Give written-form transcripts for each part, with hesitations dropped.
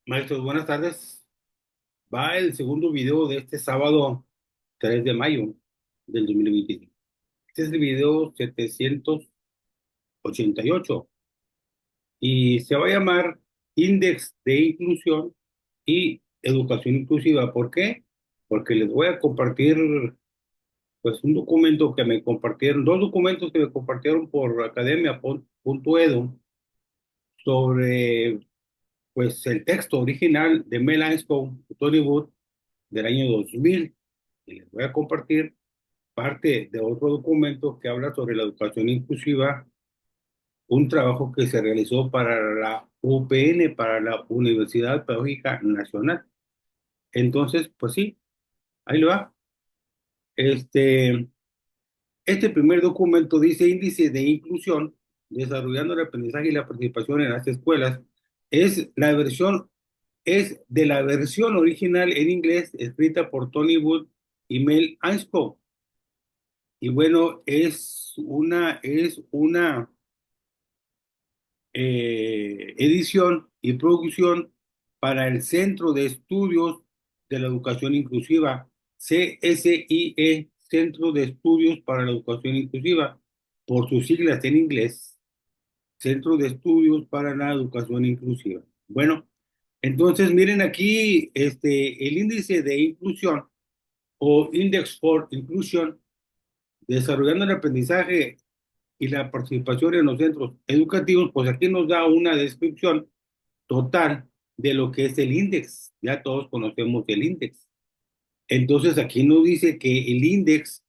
Maestros, buenas tardes. Va el segundo video de este sábado 3 de mayo del 2025. Este es el video 788 y se va a llamar Índice de Inclusión y Educación Inclusiva. ¿Por qué? Porque les voy a compartir pues un documento que me compartieron, dos documentos que me compartieron por academia.edu sobre pues el texto original de Mel Einscow, Tony Wood, del año 2000. Y les voy a compartir parte de otro documento que habla sobre la educación inclusiva, un trabajo que se realizó para la UPN, para la Universidad Pedagógica Nacional. Entonces, pues sí, ahí lo va. Este, este primer documento dice Índice de Inclusión, desarrollando el aprendizaje y la participación en las escuelas. Es la versión, es de la versión original en inglés escrita por Tony Wood y Mel Einscow. Y bueno, es una edición y producción para el Centro de Estudios de la Educación Inclusiva, CSIE, Centro de Estudios para la Educación Inclusiva, por sus siglas en inglés, Centro de Estudios para la Educación Inclusiva. Bueno, entonces miren aquí el índice de inclusión o Index for Inclusion, desarrollando el aprendizaje y la participación en los centros educativos, pues aquí nos da una descripción total de lo que es el índice. Ya todos conocemos el índice. Entonces aquí nos dice que el índice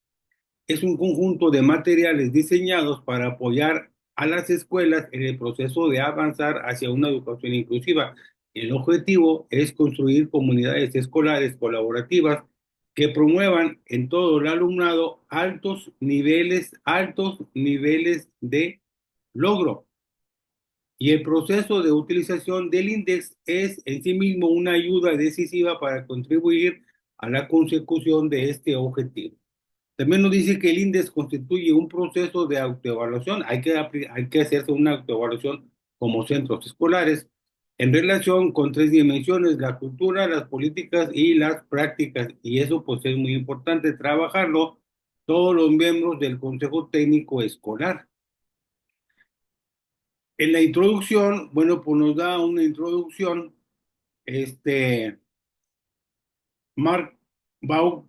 es un conjunto de materiales diseñados para apoyar a las escuelas en el proceso de avanzar hacia una educación inclusiva. El objetivo es construir comunidades escolares colaborativas que promuevan en todo el alumnado altos niveles de logro. Y el proceso de utilización del índice es en sí mismo una ayuda decisiva para contribuir a la consecución de este objetivo. También nos dice que el índice constituye un proceso de autoevaluación. Hay que hacerse una autoevaluación como centros escolares en relación con tres dimensiones: la cultura, las políticas y las prácticas. Y eso pues es muy importante trabajarlo todos los miembros del Consejo Técnico Escolar. En la introducción, bueno, pues nos da una introducción, este, Mark Baum,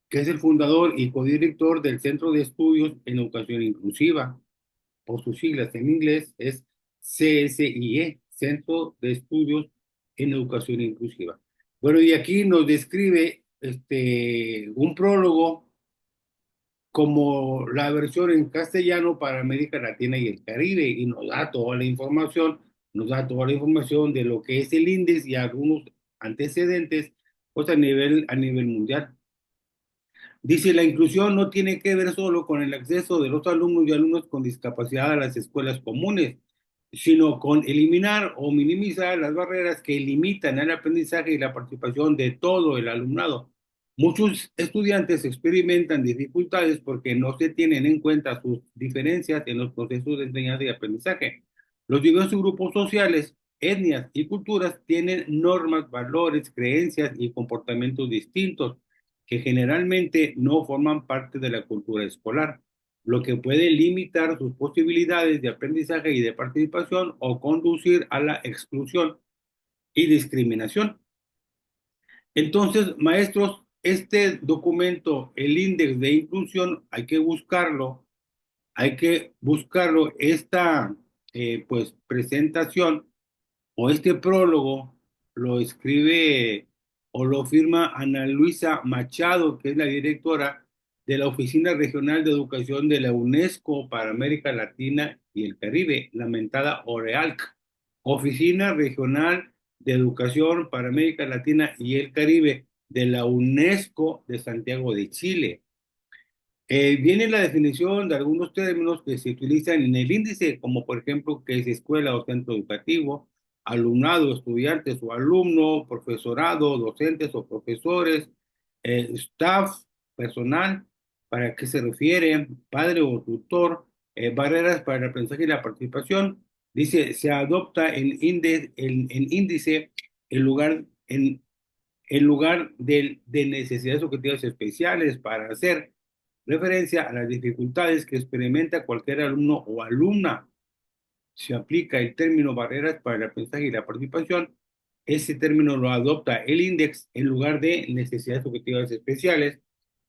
que es el fundador y codirector del Centro de Estudios en Educación Inclusiva, por sus siglas en inglés es CSIE, Centro de Estudios en Educación Inclusiva. Bueno, y aquí nos describe un prólogo como la versión en castellano para América Latina y el Caribe, y nos da toda la información de lo que es el índice y algunos antecedentes pues a nivel mundial. Dice, la inclusión no tiene que ver solo con el acceso de los alumnos y alumnos con discapacidad a las escuelas comunes, sino con eliminar o minimizar las barreras que limitan el aprendizaje y la participación de todo el alumnado. Muchos estudiantes experimentan dificultades porque no se tienen en cuenta sus diferencias en los procesos de enseñanza y aprendizaje. Los diversos grupos sociales, etnias y culturas tienen normas, valores, creencias y comportamientos distintos que generalmente no forman parte de la cultura escolar, lo que puede limitar sus posibilidades de aprendizaje y de participación o conducir a la exclusión y discriminación. Entonces, maestros, este documento, el índice de inclusión, esta pues presentación o este prólogo lo escribe o lo firma Ana Luisa Machado, que es la directora de la Oficina Regional de Educación de la UNESCO para América Latina y el Caribe, lamentada OREALC, Oficina Regional de Educación para América Latina y el Caribe de la UNESCO de Santiago de Chile. Viene la definición de algunos términos que se utilizan en el índice, como por ejemplo que es escuela o centro educativo, alumnado, estudiantes o alumno, profesorado, docentes o profesores, staff, personal, para qué se refiere, padre o tutor, barreras para el aprendizaje y la participación. Dice, se adopta el índice en lugar de necesidades objetivas especiales para hacer referencia a las dificultades que experimenta cualquier alumno o alumna. Se aplica el término barreras para el aprendizaje y la participación. Ese término lo adopta el índice en lugar de necesidades objetivas especiales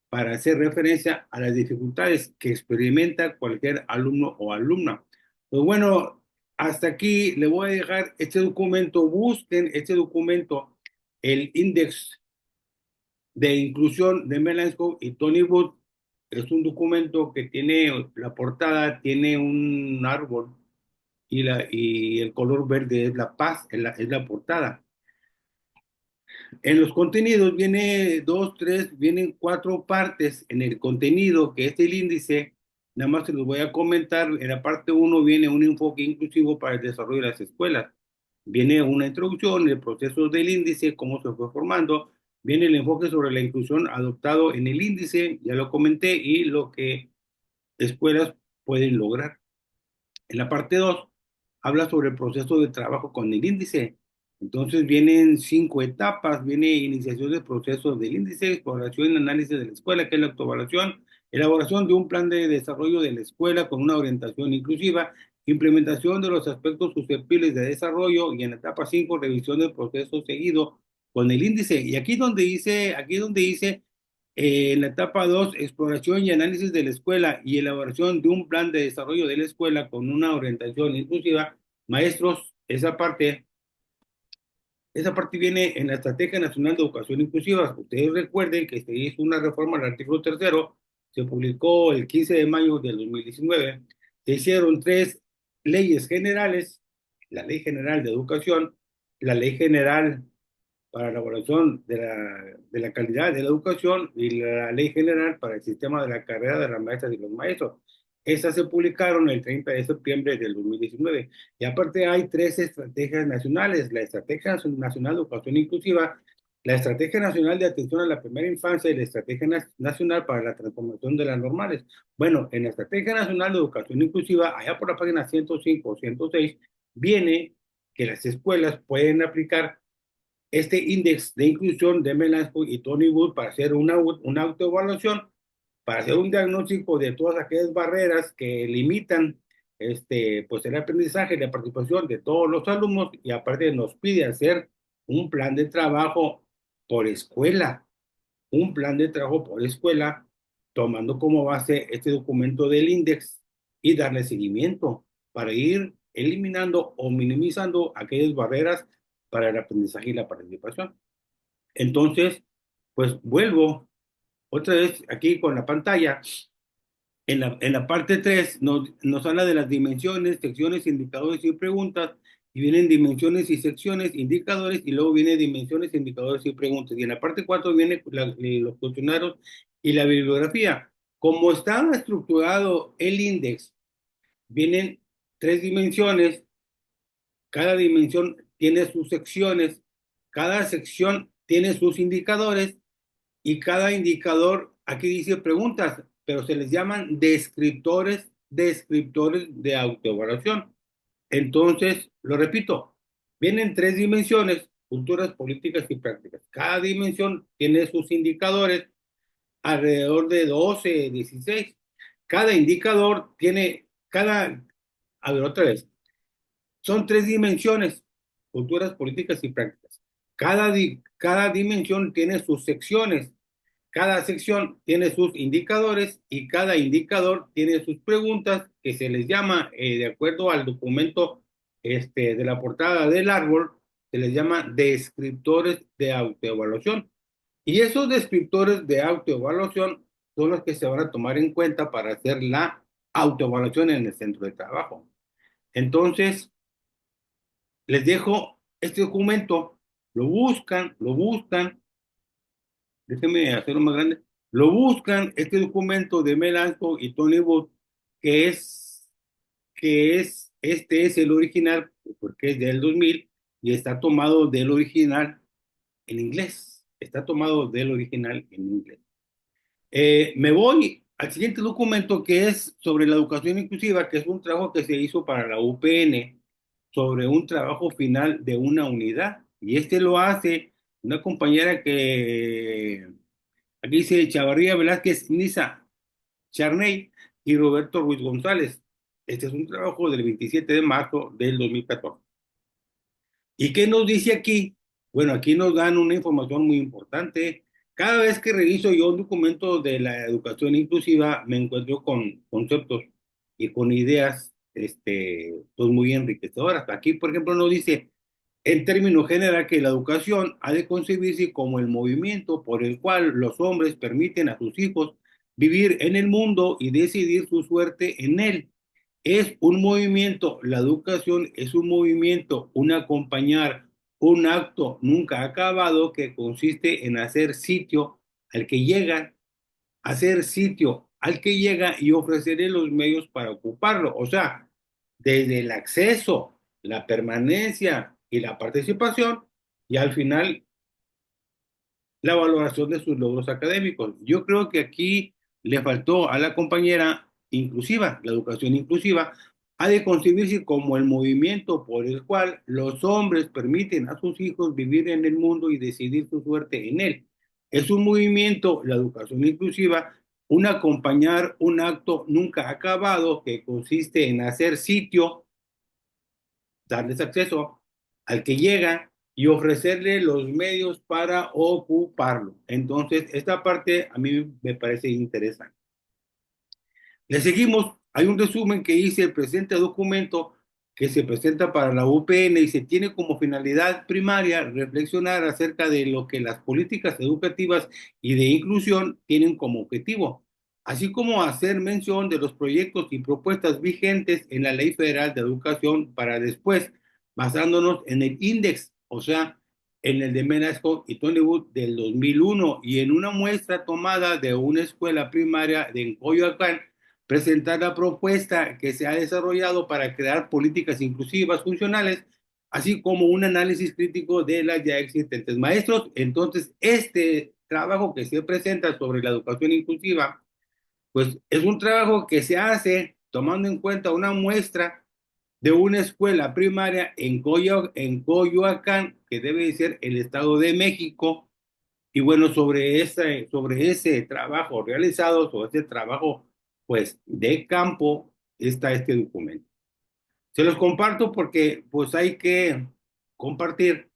para hacer referencia a las dificultades que experimenta cualquier alumno o alumna. Pues bueno, hasta aquí le voy a dejar este documento. Busquen este documento, el índice de inclusión de Melanchthon y Tony Wood. Es un documento que tiene la portada, tiene un árbol y el color verde es la paz, es la portada. En los contenidos viene dos, tres, vienen cuatro partes en el contenido, que es el índice. Nada más se los voy a comentar. En la parte uno viene un enfoque inclusivo para el desarrollo de las escuelas. Viene una introducción, el proceso del índice, cómo se fue formando. Viene el enfoque sobre la inclusión adoptado en el índice, ya lo comenté, y lo que escuelas pueden lograr. En la parte 2 habla sobre el proceso de trabajo con el índice. Entonces vienen cinco etapas, viene iniciación del proceso del índice, exploración y análisis de la escuela, que es la autoevaluación, elaboración de un plan de desarrollo de la escuela con una orientación inclusiva, implementación de los aspectos susceptibles de desarrollo y en la etapa 5 revisión del proceso seguido con el índice. Y aquí donde dice en la etapa 2 exploración y análisis de la escuela y elaboración de un plan de desarrollo de la escuela con una orientación inclusiva. Maestros, esa parte viene en la Estrategia Nacional de Educación Inclusiva. Ustedes recuerden que se hizo una reforma al artículo tercero, se publicó el 15 de mayo del 2019, se hicieron tres leyes generales, la Ley General de Educación, la Ley General para la evaluación de la calidad de la educación y la Ley General para el sistema de la carrera de las maestras y los maestros. Estas se publicaron el 30 de septiembre del 2019. Y aparte hay tres estrategias nacionales: la Estrategia Nacional de Educación Inclusiva, la Estrategia Nacional de Atención a la Primera Infancia y la Estrategia Nacional para la Transformación de las Normales. Bueno, en la Estrategia Nacional de Educación Inclusiva, allá por la página 105 o 106, viene que las escuelas pueden aplicar este índice de inclusión de Melanchthon y Tony Wood para hacer una autoevaluación, para hacer un diagnóstico de todas aquellas barreras que limitan pues el aprendizaje y la participación de todos los alumnos, y aparte nos pide hacer un plan de trabajo por escuela, un plan de trabajo por escuela, tomando como base este documento del índice y darle seguimiento para ir eliminando o minimizando aquellas barreras para el aprendizaje y la participación. Entonces, pues vuelvo otra vez aquí con la pantalla. En la parte 3 nos habla de las dimensiones, secciones, indicadores y preguntas, y vienen dimensiones y secciones, indicadores, y luego viene dimensiones, indicadores y preguntas. Y en la parte 4 viene los cuestionarios y la bibliografía. Como está estructurado el índice, vienen tres dimensiones, cada dimensión tiene sus secciones, cada sección tiene sus indicadores y cada indicador, aquí dice preguntas, pero se les llaman descriptores de autoevaluación. Entonces, lo repito, vienen tres dimensiones: culturas, políticas y prácticas. Cada dimensión tiene sus indicadores, alrededor de 12, 16. Cada indicador tiene, a ver otra vez, son tres dimensiones: culturas, políticas y prácticas. Cada dimensión tiene sus secciones, cada sección tiene sus indicadores y cada indicador tiene sus preguntas, que se les llama, de acuerdo al documento de la portada del árbol, se les llama descriptores de autoevaluación. Y esos descriptores de autoevaluación son los que se van a tomar en cuenta para hacer la autoevaluación en el centro de trabajo. Entonces, les dejo este documento, lo buscan, déjenme hacerlo más grande, lo buscan, este documento de Melanchthon y Tony Wood, que este es el original, porque es del 2000 y está tomado del original en inglés, está tomado del original en inglés. Me voy al siguiente documento, que es sobre la educación inclusiva, que es un trabajo que se hizo para la UPN sobre un trabajo final de una unidad. y este lo hace una compañera que aquí dice Chavarría Velázquez Niza Charney y Roberto Ruiz González. Este es un trabajo del 27 de marzo del 2014. ¿Y qué nos dice aquí? Bueno, aquí nos dan una información muy importante. Cada vez que reviso yo un documento de la educación inclusiva, me encuentro con conceptos y con ideas, pues muy enriquecedoras. Aquí, por ejemplo, nos dice, en términos general, que la educación ha de concebirse como el movimiento por el cual los hombres permiten a sus hijos vivir en el mundo y decidir su suerte en él. Es un movimiento, la educación es un movimiento, un acompañar, un acto nunca acabado que consiste en hacer sitio al que llega, hacer sitio al que llega y ofrecerle los medios para ocuparlo. O sea, desde el acceso, la permanencia y la participación, y al final la valoración de sus logros académicos. Yo creo que aquí le faltó a la compañera inclusiva, la educación inclusiva, ha de concebirse como el movimiento por el cual los hombres permiten a sus hijos vivir en el mundo y decidir su suerte en él. Es un movimiento, la educación inclusiva, un acompañar un acto nunca acabado que consiste en hacer sitio, darles acceso al que llega y ofrecerle los medios para ocuparlo. Entonces, esta parte a mí me parece interesante. Le seguimos, hay un resumen que dice el presente documento que se presenta para la UPN y se tiene como finalidad primaria reflexionar acerca de lo que las políticas educativas y de inclusión tienen como objetivo, así como hacer mención de los proyectos y propuestas vigentes en la Ley Federal de Educación para después, basándonos en el índice, o sea, en el de Menasco y Tony Wood del 2001 y en una muestra tomada de una escuela primaria de Coyoacán, presentar la propuesta que se ha desarrollado para crear políticas inclusivas funcionales, así como un análisis crítico de las ya existentes maestros. Entonces, este trabajo que se presenta sobre la educación inclusiva, pues es un trabajo que se hace tomando en cuenta una muestra de una escuela primaria en Coyoacán, que debe ser el Estado de México. Y bueno, sobre ese trabajo realizado, sobre ese trabajo, pues, de campo, está este documento. Se los comparto porque, pues, hay que compartir,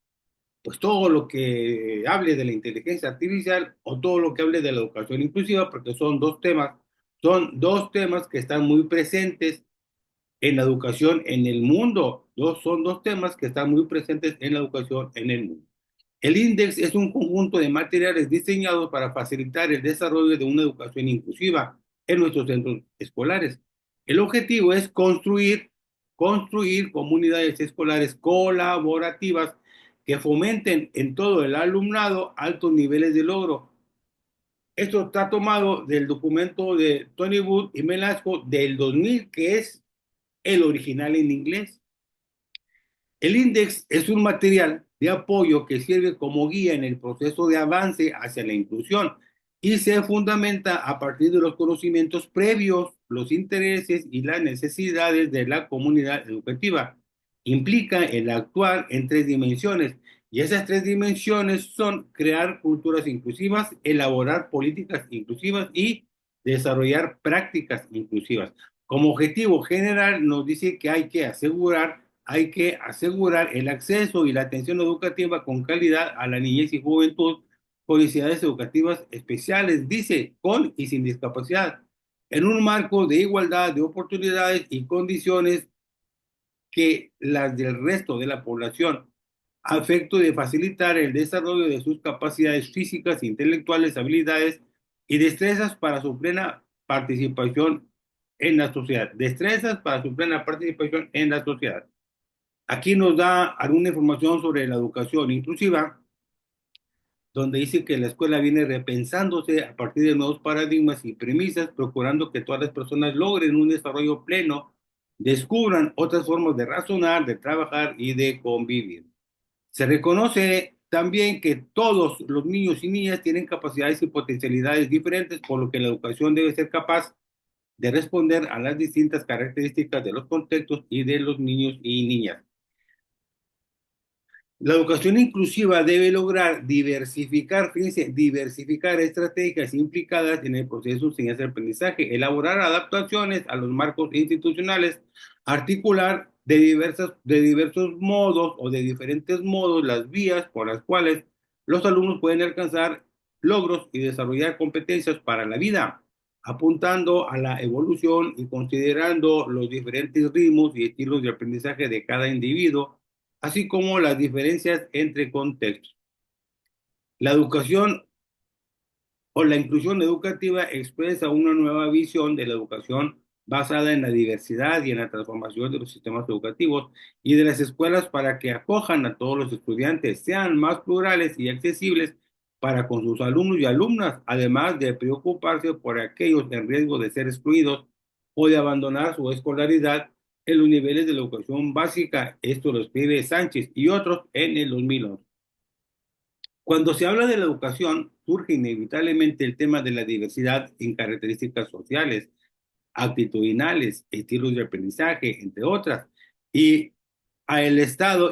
pues, todo lo que hable de la inteligencia artificial o todo lo que hable de la educación inclusiva, porque son dos temas que están muy presentes en la educación en el mundo. Son dos temas que están muy presentes en la educación en el mundo. El INDEX es un conjunto de materiales diseñados para facilitar el desarrollo de una educación inclusiva en nuestros centros escolares. El objetivo es construir comunidades escolares colaborativas que fomenten en todo el alumnado altos niveles de logro. Esto está tomado del documento de Tony Wood y Melasco del 2000, que es el original en inglés. El índice es un material de apoyo que sirve como guía en el proceso de avance hacia la inclusión y se fundamenta a partir de los conocimientos previos, los intereses y las necesidades de la comunidad educativa. Implica el actuar en tres dimensiones y esas tres dimensiones son crear culturas inclusivas, elaborar políticas inclusivas y desarrollar prácticas inclusivas. Como objetivo general nos dice que hay que asegurar el acceso y la atención educativa con calidad a la niñez y juventud con necesidades educativas especiales, dice, con y sin discapacidad, en un marco de igualdad de oportunidades y condiciones que las del resto de la población, a efecto de facilitar el desarrollo de sus capacidades físicas, intelectuales, habilidades y destrezas para su plena participación en la sociedad. Destrezas para su plena participación en la sociedad. Aquí nos da alguna información sobre la educación inclusiva, donde dice que la escuela viene repensándose a partir de nuevos paradigmas y premisas, procurando que todas las personas logren un desarrollo pleno, descubran otras formas de razonar, de trabajar y de convivir. Se reconoce también que todos los niños y niñas tienen capacidades y potencialidades diferentes, por lo que la educación debe ser capaz de responder a las distintas características de los contextos y de los niños y niñas. La educación inclusiva debe lograr diversificar, fíjense, diversificar estrategias implicadas en el proceso de enseñanza-aprendizaje, elaborar adaptaciones a los marcos institucionales, articular de diversos modos o de diferentes modos las vías por las cuales los alumnos pueden alcanzar logros y desarrollar competencias para la vida, apuntando a la evolución y considerando los diferentes ritmos y estilos de aprendizaje de cada individuo, así como las diferencias entre contextos. La educación o la inclusión educativa expresa una nueva visión de la educación basada en la diversidad y en la transformación de los sistemas educativos y de las escuelas para que acojan a todos los estudiantes, sean más plurales y accesibles para con sus alumnos y alumnas, además de preocuparse por aquellos en riesgo de ser excluidos o de abandonar su escolaridad en los niveles de la educación básica. Esto lo escribe Sánchez y otros en el 2011. Cuando se habla de la educación, surge inevitablemente el tema de la diversidad en características sociales, actitudinales, estilos de aprendizaje, entre otras. Y el Estado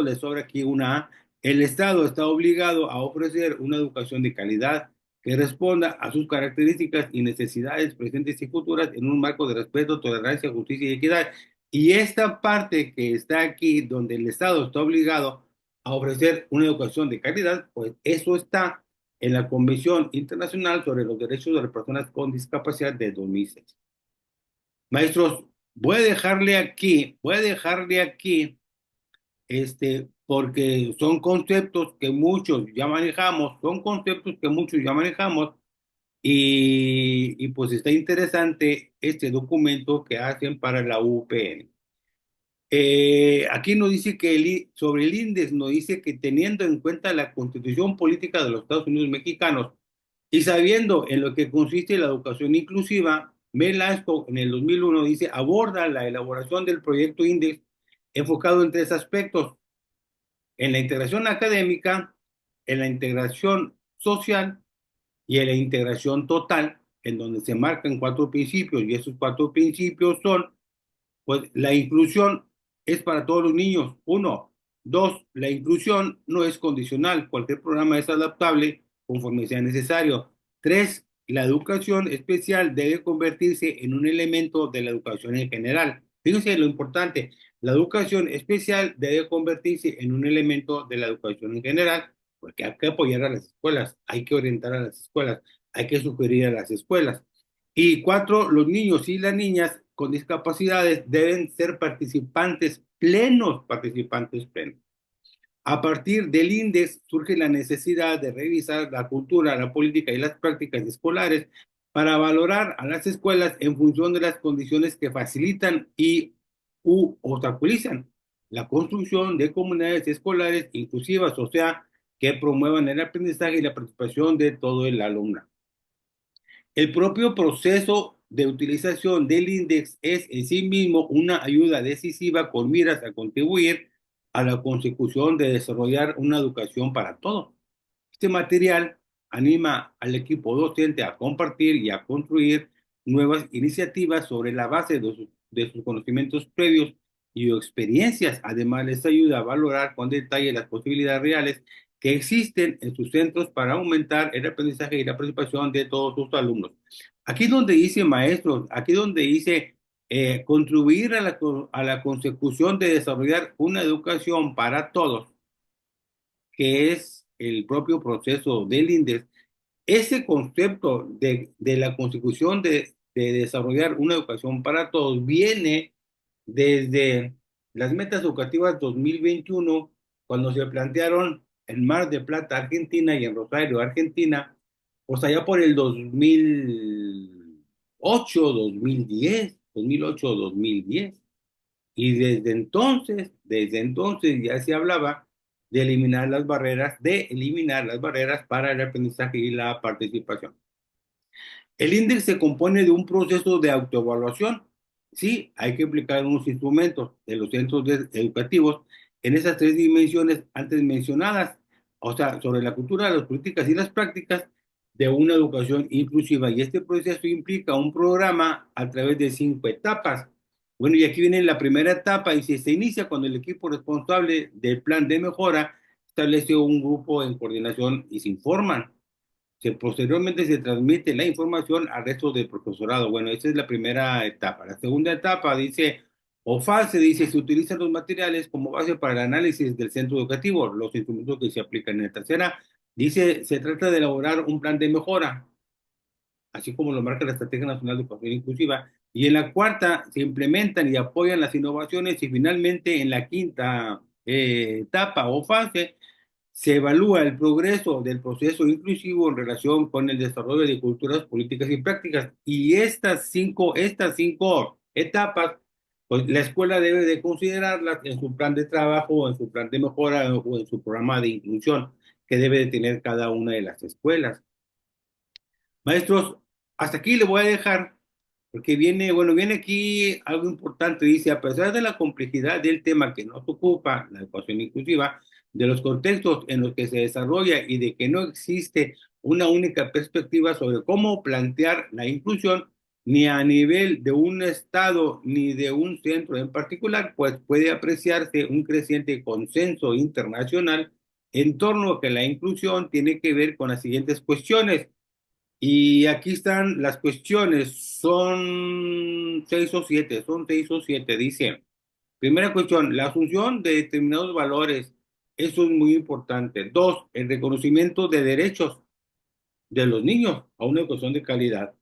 le sobra aquí una A, el Estado está obligado a ofrecer una educación de calidad que responda a sus características y necesidades presentes y futuras en un marco de respeto, tolerancia, justicia y equidad. Y esta parte que está aquí, donde el Estado está obligado a ofrecer una educación de calidad, pues eso está en la Convención Internacional sobre los Derechos de las Personas con Discapacidad de 2006. Maestros, voy a dejarle aquí, porque son conceptos que muchos ya manejamos, y pues está interesante este documento que hacen para la UPN. Aquí nos dice que sobre el índice nos dice que teniendo en cuenta la Constitución Política de los Estados Unidos Mexicanos y sabiendo en lo que consiste la educación inclusiva, Melasco en el 2001 dice aborda la elaboración del proyecto Index enfocado en tres aspectos: en la integración académica, en la integración social y en la integración total, en donde se marcan cuatro principios, y esos cuatro principios son: pues la inclusión es para todos los niños, uno. Dos, la inclusión no es condicional, cualquier programa es adaptable conforme sea necesario. Tres, la educación especial debe convertirse en un elemento de la educación en general. Fíjense lo importante, la educación especial debe convertirse en un elemento de la educación en general, porque hay que apoyar a las escuelas, hay que orientar a las escuelas, hay que sugerir a las escuelas. Y cuatro, los niños y las niñas con discapacidades deben ser participantes plenos. A partir del índice surge la necesidad de revisar la cultura, la política y las prácticas escolares para valorar a las escuelas en función de las condiciones que facilitan y u obstaculizan la construcción de comunidades escolares inclusivas, o sea, que promuevan el aprendizaje y la participación de todo el alumnado. El propio proceso de utilización del índice es en sí mismo una ayuda decisiva con miras a contribuir a la consecución de desarrollar una educación para todos. Este material anima al equipo docente a compartir y a construir nuevas iniciativas sobre la base de sus conocimientos previos y experiencias. Además, les ayuda a valorar con detalle las posibilidades reales que existen en sus centros para aumentar el aprendizaje y la participación de todos sus alumnos. Aquí donde dice maestros, aquí donde dice contribuir a la consecución de desarrollar una educación para todos, que es el propio proceso del índice, ese concepto de la consecución de desarrollar una educación para todos viene desde las metas educativas 2021, cuando se plantearon en Mar de Plata, Argentina, y en Rosario, Argentina, pues allá por el 2008, 2010. Y desde entonces ya se hablaba de eliminar las barreras para el aprendizaje y la participación. El índice se compone de un proceso de autoevaluación. Sí, hay que aplicar unos instrumentos de los centros educativos en esas tres dimensiones antes mencionadas, o sea, sobre la cultura, las políticas y las prácticas de una educación inclusiva. Y este proceso implica un programa a través de 5 etapas. Bueno, y aquí viene la primera etapa, y se inicia cuando el equipo responsable del plan de mejora estableció un grupo en coordinación y se informan. Posteriormente se transmite la información al resto del profesorado. Bueno, esa es la primera etapa. La segunda etapa dice, o fase, dice, se utilizan los materiales como base para el análisis del centro educativo, los instrumentos que se aplican. En la tercera, dice, se trata de elaborar un plan de mejora, así como lo marca la Estrategia Nacional de Educación Inclusiva. Y en la cuarta, se implementan y apoyan las innovaciones. Y finalmente, en la quinta etapa o fase, se evalúa el progreso del proceso inclusivo en relación con el desarrollo de culturas políticas y prácticas. Y estas cinco etapas, pues la escuela debe de considerarlas en su plan de trabajo, en su plan de mejora o en su programa de inclusión que debe de tener cada una de las escuelas. Maestros, hasta aquí le voy a dejar, porque viene, bueno, viene aquí algo importante, dice, a pesar de la complejidad del tema que nos ocupa, la educación inclusiva, de los contextos en los que se desarrolla y de que no existe una única perspectiva sobre cómo plantear la inclusión, ni a nivel de un estado ni de un centro en particular, pues puede apreciarse un creciente consenso internacional en torno a que la inclusión tiene que ver con las siguientes cuestiones. Y aquí están las cuestiones, son seis o siete, dice. Primera cuestión, la asunción de determinados valores, eso es muy importante. Dos, el reconocimiento de derechos de los niños a una educación de calidad.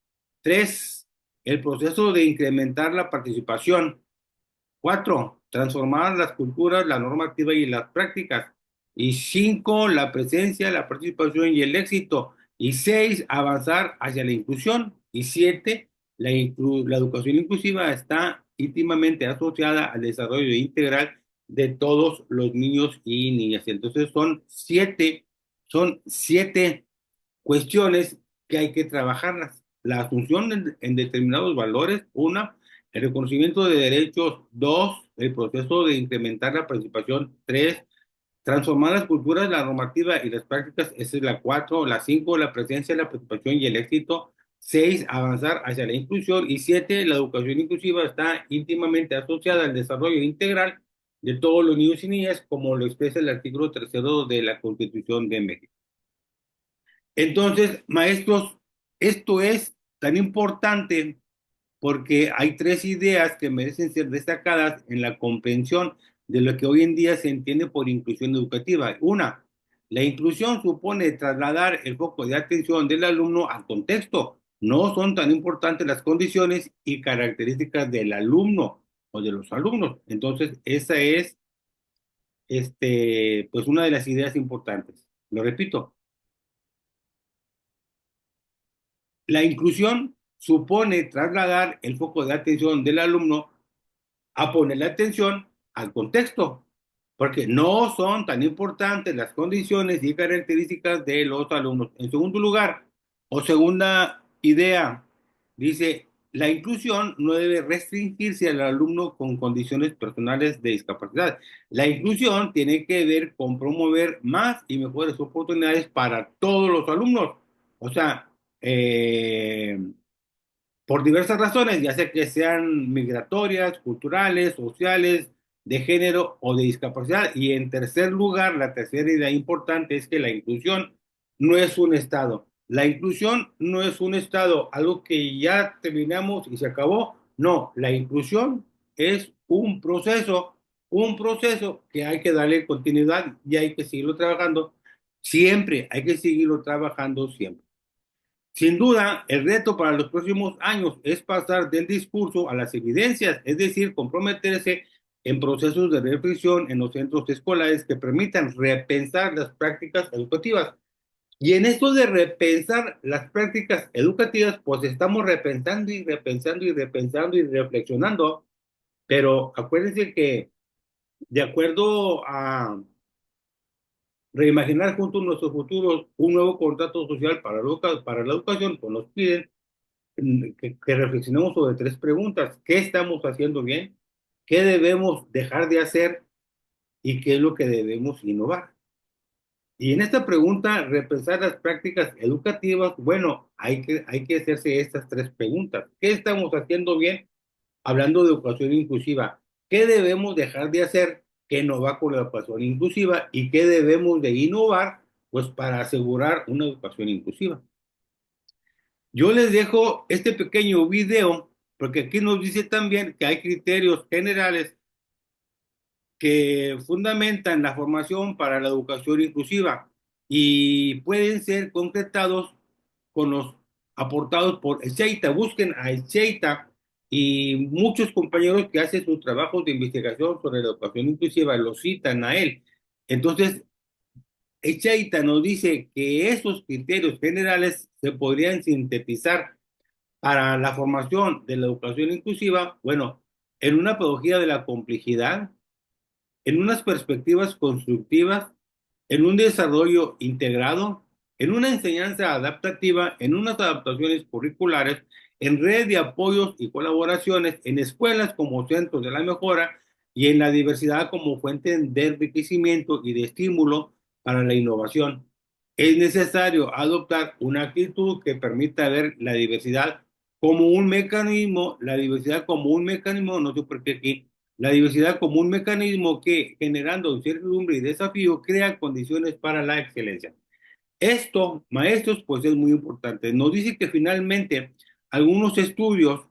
Tres, el proceso de incrementar la participación. Cuatro, transformar las culturas, la normativa y las prácticas. Y cinco, la presencia, la participación y el éxito. Y seis, avanzar hacia la inclusión. Y siete, la educación inclusiva está íntimamente asociada al desarrollo integral de todos los niños y niñas. Entonces son siete cuestiones que hay que trabajarlas. La asunción en determinados valores, una, el reconocimiento de derechos, dos, el proceso de incrementar la participación, tres, transformar las culturas, la normativa y las prácticas, esa es la cuatro, la cinco, la presencia, la participación y el éxito, seis, avanzar hacia la inclusión y siete, la educación inclusiva está íntimamente asociada al desarrollo integral de todos los niños y niñas, como lo expresa el artículo tercero de la Constitución de México. Entonces, maestros, esto es tan importante porque hay tres ideas que merecen ser destacadas en la comprensión de lo que hoy en día se entiende por inclusión educativa. Una, la inclusión supone trasladar el foco de atención del alumno al contexto. No son tan importantes las condiciones y características del alumno o de los alumnos. Entonces, esa es, pues, una de las ideas importantes. Lo repito, la inclusión supone trasladar el foco de atención del alumno a ponerle atención al contexto, porque no son tan importantes las condiciones y características de los alumnos. En segundo lugar, o segunda idea, dice, la inclusión no debe restringirse al alumno con condiciones personales de discapacidad. La inclusión tiene que ver con promover más y mejores oportunidades para todos los alumnos. O sea, eh, por diversas razones, ya sea que sean migratorias, culturales, sociales, de género o de discapacidad. Y en tercer lugar, la tercera idea importante es que la inclusión no es un estado. La inclusión no es un estado, algo que ya terminamos y se acabó. No, la inclusión es un proceso que hay que darle continuidad y hay que seguirlo trabajando siempre, hay que seguirlo trabajando siempre. Sin duda, el reto para los próximos años es pasar del discurso a las evidencias, es decir, comprometerse en procesos de reflexión en los centros escolares que permitan repensar las prácticas educativas. Y en esto de repensar las prácticas educativas, pues estamos repensando y repensando y repensando y reflexionando, pero acuérdense que de acuerdo a reimaginar juntos nuestros futuros un nuevo contrato social para la educación, pues nos piden que reflexionemos sobre tres preguntas. ¿Qué estamos haciendo bien? ¿Qué debemos dejar de hacer? ¿Y qué es lo que debemos innovar? Y en esta pregunta, repensar las prácticas educativas, bueno, hay que hacerse estas tres preguntas. ¿Qué estamos haciendo bien? hablando de educación inclusiva. ¿Qué debemos dejar de hacer que no va con la educación inclusiva y qué debemos de innovar pues para asegurar una educación inclusiva? Yo les dejo este pequeño video porque aquí nos dice también que hay criterios generales que fundamentan la formación para la educación inclusiva y pueden ser concretados con los aportados por Echeita. Busquen a Echeita y muchos compañeros que hacen sus trabajos de investigación sobre la educación inclusiva lo citan a él. Entonces, Echeita nos dice que esos criterios generales se podrían sintetizar para la formación de la educación inclusiva, bueno, en una pedagogía de la complejidad, en unas perspectivas constructivas, en un desarrollo integrado, en una enseñanza adaptativa, en unas adaptaciones curriculares, en red de apoyos y colaboraciones, en escuelas como centros de la mejora y en la diversidad como fuente de enriquecimiento y de estímulo para la innovación. Es necesario adoptar una actitud que permita ver la diversidad como un mecanismo, la diversidad como un mecanismo, no sé por qué aquí, la diversidad como un mecanismo que, generando incertidumbre y desafío, crea condiciones para la excelencia. Esto, maestros, pues es muy importante. Nos dice que finalmente algunos estudios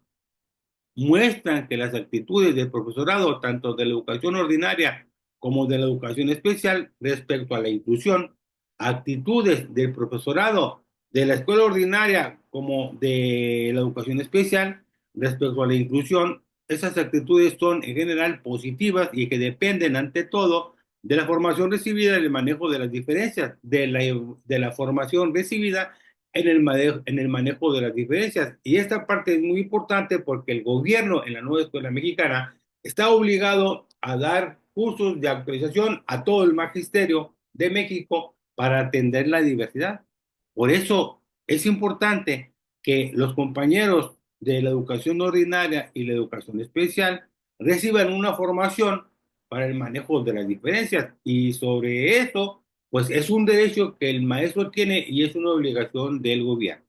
muestran que las actitudes del profesorado, tanto de la educación ordinaria como de la educación especial, respecto a la inclusión, actitudes del profesorado de la escuela ordinaria como de la educación especial, respecto a la inclusión, esas actitudes son en general positivas y que dependen ante todo de la formación recibida y el manejo de las diferencias, de la formación recibida en el manejo de las diferencias. Y esta parte es muy importante porque el gobierno en la nueva escuela mexicana está obligado a dar cursos de actualización a todo el magisterio de México para atender la diversidad. Por eso es importante que los compañeros de la educación ordinaria y la educación especial reciban una formación para el manejo de las diferencias. Y sobre eso pues es un derecho que el maestro tiene y es una obligación del gobierno.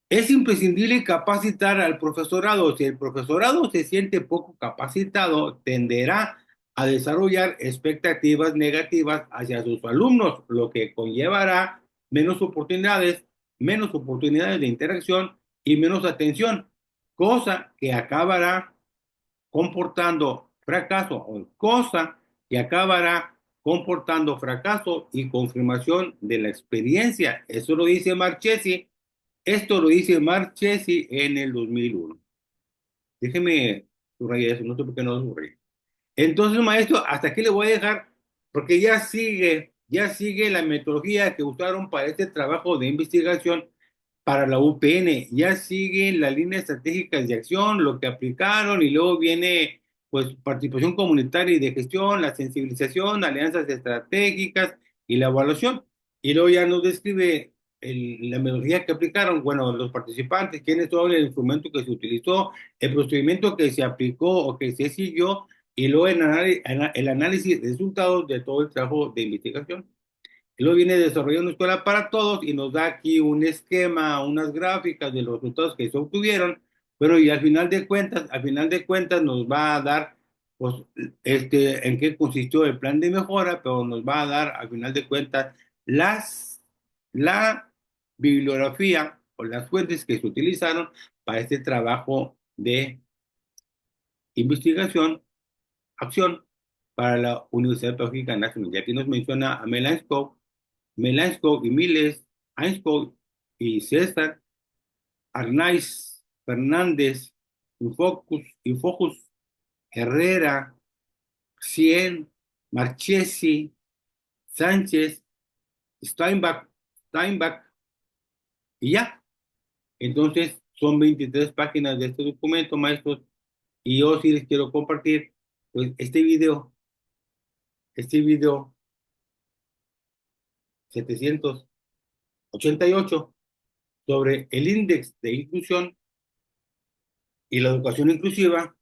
Es imprescindible capacitar al profesorado. Si el profesorado se siente poco capacitado, tenderá a desarrollar expectativas negativas hacia sus alumnos, lo que conllevará menos oportunidades de interacción y menos atención, cosa que acabará comportando fracaso, o cosa que acabará comportando fracaso y confirmación de la experiencia. Eso lo dice Marchesi. Esto lo dice Marchesi en el 2001. Déjeme subrayar eso, no sé por qué no lo subrayé. Entonces, maestro, hasta aquí le voy a dejar, porque ya sigue la metodología que usaron para este trabajo de investigación para la UPN, ya siguen las líneas estratégicas de acción, lo que aplicaron, y luego viene pues participación comunitaria y de gestión, la sensibilización, alianzas estratégicas y la evaluación. Y luego ya nos describe la metodología que aplicaron, bueno, los participantes, quiénes son, el instrumento que se utilizó, el procedimiento que se aplicó o que se siguió, y luego el análisis de resultados de todo el trabajo de investigación. Y luego viene desarrollando una escuela para todos y nos da aquí un esquema, unas gráficas de los resultados que se obtuvieron, pero y al final de cuentas nos va a dar, pues, en qué consistió el plan de mejora, pero nos va a dar, al final de cuentas, la bibliografía o las fuentes que se utilizaron para este trabajo de investigación, acción para la Universidad Pedagógica Nacional. Y aquí nos menciona a Melansko y Miles, Einsko y César, Arnaiz, Fernández, Infocus, Herrera, Cien, Marchesi, Sánchez, Steinbach, y ya. Entonces, son 23 páginas de este documento, maestros, y yo sí les quiero compartir, pues, este video 788 sobre el índice de inclusión y la educación inclusiva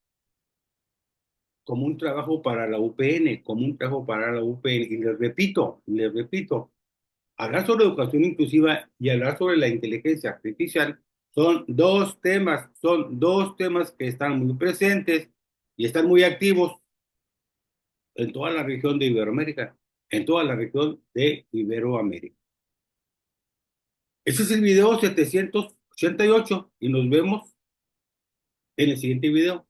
como un trabajo para la UPN, como un trabajo para la UPN. Y les repito, hablar sobre educación inclusiva y hablar sobre la inteligencia artificial Son dos temas que están muy presentes y están muy activos en toda la región de Iberoamérica, en toda la región de Iberoamérica. Ese es el video 788 y nos vemos en el siguiente video.